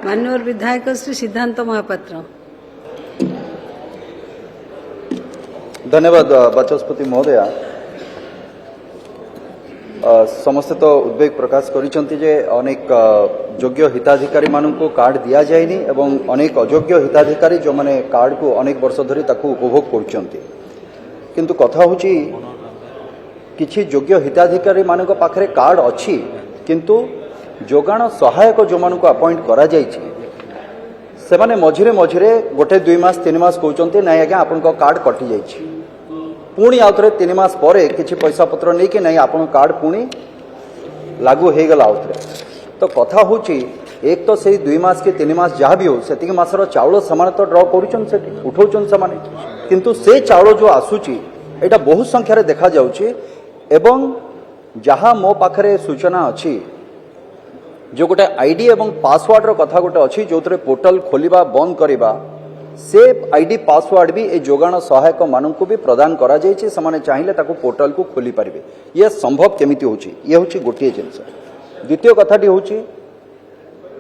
माननीय विधायक श्री सिद्धांत महापात्र। धन्यवाद बाचस्पति महोदया। समस्ते तो उद्वेग प्रकाश करिसेंति जे अनेक योग्य हिताधिकारी मानू कार्ड दि जाएनी एवं अनेक अयोग्य हिताधिकारी जो माने कार्ड को अनेक वर्ष धरी ताकू उपभोग करुचंती। किंतु कथा होची किछि योग्य हिताधिकारी मानक पाखरे कार्ड अछि किंतु जोगाण सहायक जो मानू अपॉइंट करा जायछि से माने मझिरे मझिरे गोटे 2 मास 3 मास कहउचंती नै आज्ञा आपन को कार्ड कटि जायछि पुणी आउथरे 3 मास परे किछि पैसा पत्र नै कि नै आपन कार्ड पुणी लागू हे गला आउथरे। तो कथा होची एक तो से 2 मास के 3 मास जहाँ भी हो सेतिक मासर चाउल समान तो ड्र करूचन से उठाउचन समान किंतु से चाउल जो आसुची एटा बहुत संख्यारे देखा जाउची एवं जहाँ मो पाखरे सूचना अछि जो गोटे आईडी एवं पासवर्ड रो कथा गोटे अछि जोतरे पोर्टल खोलिबा बंद करिबा से आईडी पासवर्ड भी ए जोगाण सहायक मानू भी प्रदान करा जायछि समाने चाहिए ताको पोर्टल को खोली पारिबे। ये संभव केमिति होछि ये होछि गोटिए जिंस। द्वितीय कथाटी होछि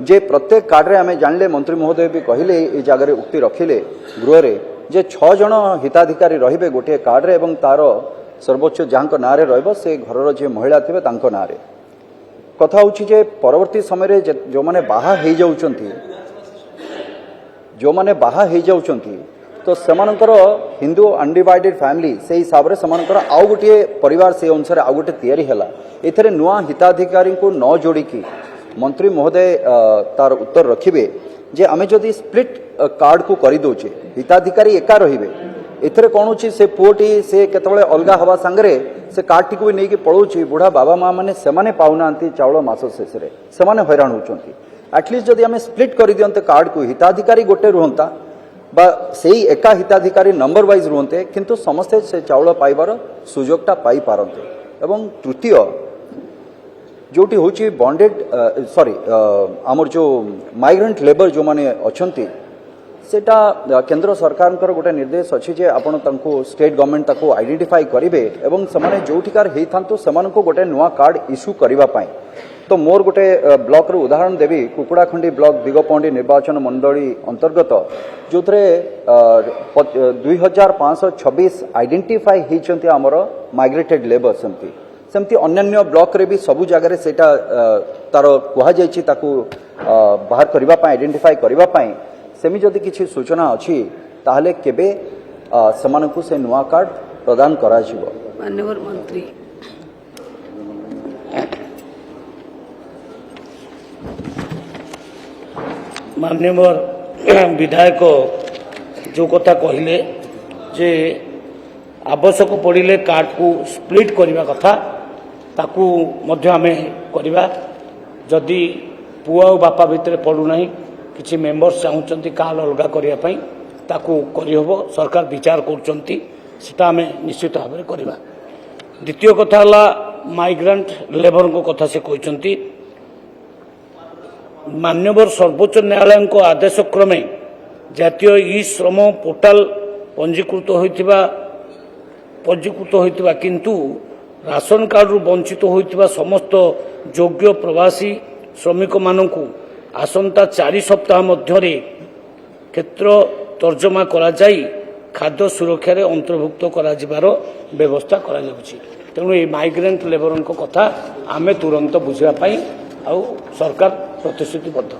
जे प्रत्येक कार्ड रे आमे जानले मंत्री महोदय भी कहिले ए जगह उक्ति रखिले गृह रे जे 6 जण हिताधिकारी रहिबे गोटे कार्ड रे एवं तार सर्वोच्च जांक नारे रहबो से घरर जे महिला थिबे तांको नारे। कथा होछि जे परवर्ती समय रे जो माने बाहा हे जाउचंती जो माने बाहा हे जाउचंती तो सेमानकर हिंदू अनडिवाइडेड फैमिली से हिसाब रे सेमानकर आउ गोटे परिवार से अनुसार आउ गोटे तयारी हैला एथरे नुआ हिताधिकारी को न जोड़ी की मंत्री महोदय तार उत्तर रखिबे जे आमे जदी स्प्लिट कार्ड को करि दोचे हिताधिकारी एका रहिबे एथरे कोन होची से पुओटी से केतबळे अलगा हवा संगरे से कार्ड टी को नै कि पळौची बुढ़ा बाबा मां माने सेमाने पाउनांती चावल मास शेषरे सेमाने हैरान होचंती। एटलिस्ट जदि आमे स्प्लिट करि दियंते कार्ड को हिताधिकारी गोटे रुहंता बा सेही एका हिताधिकारी नंबर वाइज रुहंते किंतु समस्ते से चावल पाइबार सुजोगटा पाई पारंते। एवं तृतीय जोटी होची बॉन्डेड आमर जो माइग्रेंट लेबर जो माने अछंती सेटा केंद्र सरकार गोटे निर्देश अच्छी जे आपण तांको स्टेट गवर्नमेंट ताको आइडेंटिफाई करिवे एवं समाने जोठिकार हेई थांतो समान को गोटे नुआ कार्ड इश्यू करिवा पाई। तो मोर गोटे ब्लॉक रो उदाहरण देवी कुकुड़ाखंडी ब्लॉक दिगपंडी निर्वाचन मंडली अंतर्गत जो थे 2526 आइडेंटिफाई होती आमर माइग्रेटेड लेबर सेमती अन्य ब्लॉक रे भी सबु जगह सेटा तार कुहा जायछि ताकू बाहर करिवा पाई आइडेंटिफाई करिवा पाई सेमी जदि किछि सूचना अछि ताहले केबे समानकु से नुआ कार्ड प्रदान करा जिवो। माननीय मंत्री माननीय विधायक जो कथा कहले जे आवश्यक पड़िले कार्ड को स्प्लिट करने कथा ताकू मध्य आमे करवा जदि पुआ और बापा भितर पड़ूना किसी मेंबर्स चाहूँगी कार्ड अलग करने ताकू करहब सरकार विचार करा निश्चित भाव में करवा। द्वितीय कथा है माइग्रेंट लेबर को कथा से कहते मान्यवर सर्वोच्च न्यायालय को आदेश क्रमे जातीय ई श्रम पोर्टाल पंजीकृत होइतिबा किंतु राशन कार्ड रु वंचित होइतिबा समस्त योग्य प्रवासी श्रमिक मानकु आसंता 4 सप्ताह मध्यरे क्षेत्र तर्जमा करा जाई खाद्य सुरक्षा रे अंतर्भुक्त करा जिबार व्यवस्था करा जाउछि। तेणु ए माइग्रेंट लेबर को कथा आमे तुरंत बुझिबा पई आ सरकार प्रतिश्रुतिबद्ध।